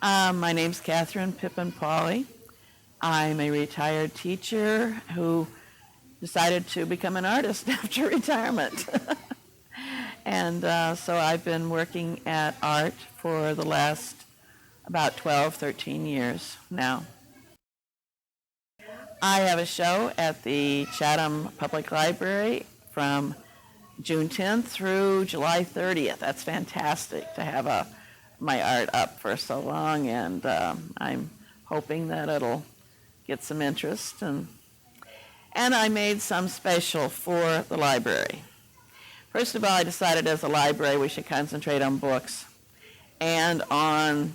My name's Katherine Pippin Pauley. I'm a retired teacher who decided to become an artist after retirement. And so I've been working at art for the last about 12, 13 years now. I have a show at the Chatham Public Library from June 10th through July 30th. That's fantastic to have my art up for so long, and I'm hoping that it'll get some interest. And I made some special for the library. First of all, I decided as a library we should concentrate on books and on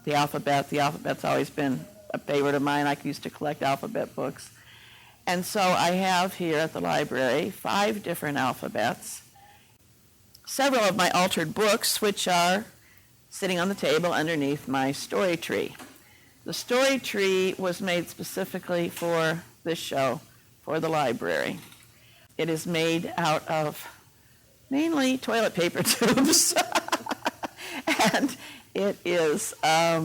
the alphabet. The alphabet's always been a favorite of mine. I used to collect alphabet books. And so I have here at the library 5 different alphabets, several of my altered books, which are sitting on the table underneath my story tree. The story tree was made specifically for this show, for the library. It is made out of mainly toilet paper tubes. And it is a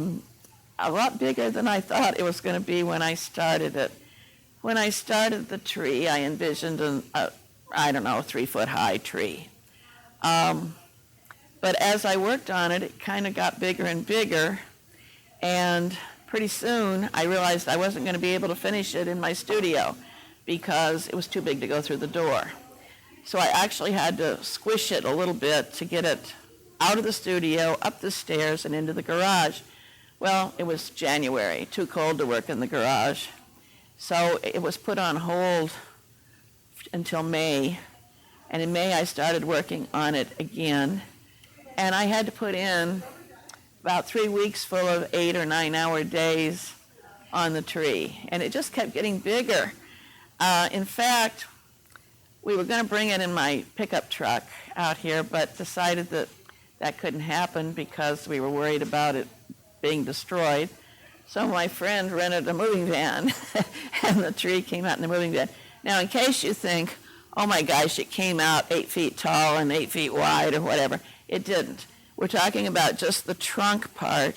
lot bigger than I thought it was going to be when I started it. When I started the tree, I envisioned a 3-foot high tree. But as I worked on it, it kind of got bigger and bigger. And pretty soon, I realized I wasn't going to be able to finish it in my studio because it was too big to go through the door. So I actually had to squish it a little bit to get it out of the studio, up the stairs, and into the garage. Well, it was January, too cold to work in the garage. So it was put on hold until May. And in May, I started working on it again. And I had to put in about 3 weeks full of 8 or 9 hour days on the tree. And it just kept getting bigger. In fact, we were going to bring it in my pickup truck out here, but decided that that couldn't happen because we were worried about it being destroyed. So my friend rented a moving van, and the tree came out in the moving van. Now, in case you think, oh my gosh, it came out 8 feet tall and 8 feet wide or whatever, it didn't. We're talking about just the trunk part,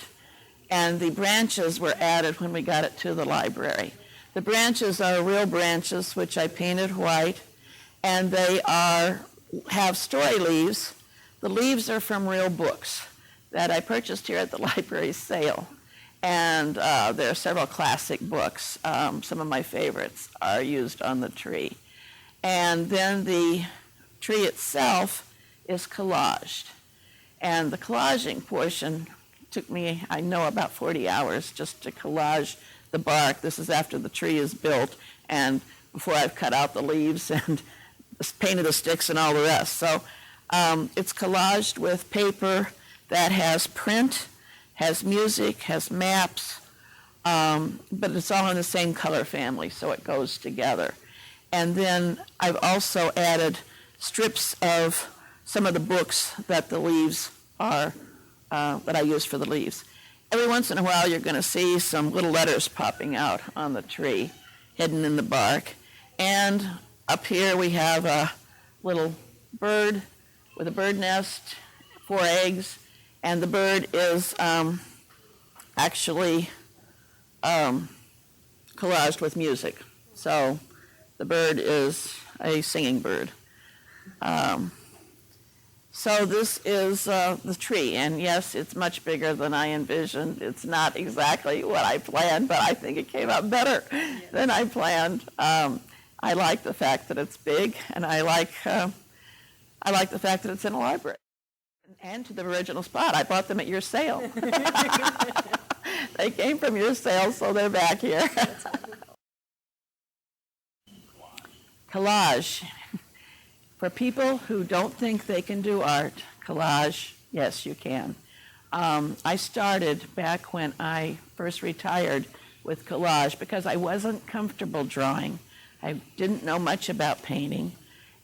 and the branches were added when we got it to the library. The branches are real branches, which I painted white, and they have story leaves. The leaves are from real books that I purchased here at the library sale. And there are several classic books. Some of my favorites are used on the tree. And then the tree itself is collaged. And the collaging portion took me, I know, about 40 hours just to collage the bark. This is after the tree is built and before I've cut out the leaves and painted the sticks and all the rest. So it's collaged with paper that has print, has music, has maps, but it's all in the same color family, so it goes together. And then I've also added strips of some of the books that the leaves are, that I use for the leaves. Every once in a while, you're going to see some little letters popping out on the tree, hidden in the bark. And up here we have a little bird with a bird nest, 4 eggs, and the bird is actually collaged with music. So the bird is a singing bird. So this is the tree, and yes, it's much bigger than I envisioned. It's not exactly what I planned, but I think it came out better than I planned. I like the fact that it's big, and I like the fact that it's in a library. And to the original spot. I bought them at your sale. They came from your sale, so they're back here. Collage. For people who don't think they can do art, collage, yes, you can. I started back when I first retired with collage because I wasn't comfortable drawing. I didn't know much about painting.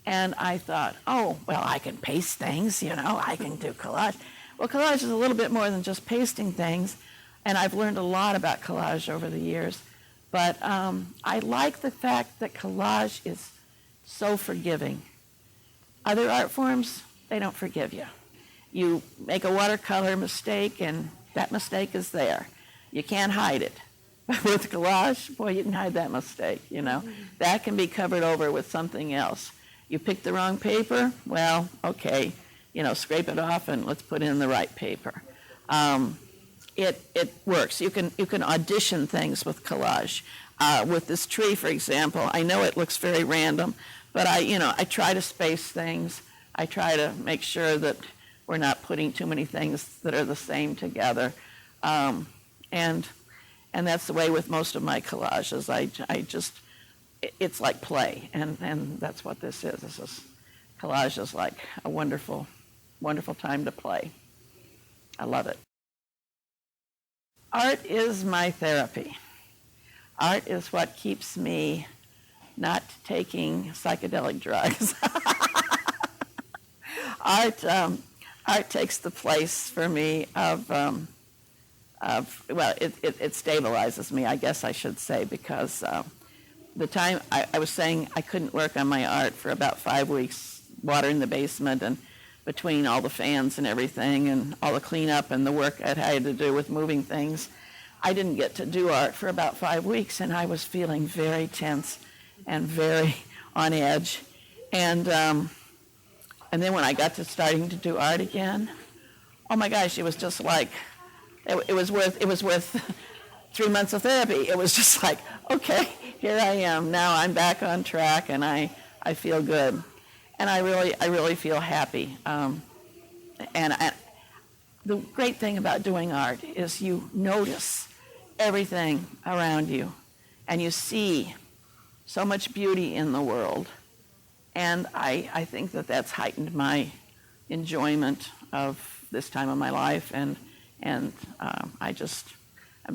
And I thought, oh, well, I can paste things, I can do collage. Well, collage is a little bit more than just pasting things, and I've learned a lot about collage over the years. But I like the fact that collage is so forgiving. Other art forms, they don't forgive you. You make a watercolor mistake and That mistake is there. You can't hide it. With collage, boy, you can hide that mistake, you know. That can be covered over with something else. You picked the wrong paper, well, okay, you know, scrape it off and let's put in the right paper. It works. You can audition things with collage. With this tree, for example, I know it looks very random, but I try to space things. I try to make sure that we're not putting too many things that are the same together. And that's the way with most of my collages. It's like play, and that's what this is. Collage is like a wonderful, wonderful time to play. I love it. Art is my therapy. Art is what keeps me not taking psychedelic drugs. Art takes the place for me of well, it stabilizes me, I guess I should say, because the time I was saying I couldn't work on my art for about 5 weeks, water in the basement and between all the fans and everything and all the cleanup and the work I had to do with moving things. I didn't get to do art for about 5 weeks, and I was feeling very tense and very on edge. And then when I got to starting to do art again, oh my gosh, it was just like, it was worth 3 months of therapy. It was just like, okay, here I am. Now I'm back on track, and I feel good. And I really feel happy. The great thing about doing art is you notice everything around you, and you see so much beauty in the world. And I think that that's heightened my enjoyment of this time of my life, and I'm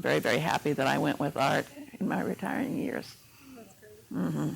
very, very happy that I went with art in my retiring years. That's great. Mm-hmm.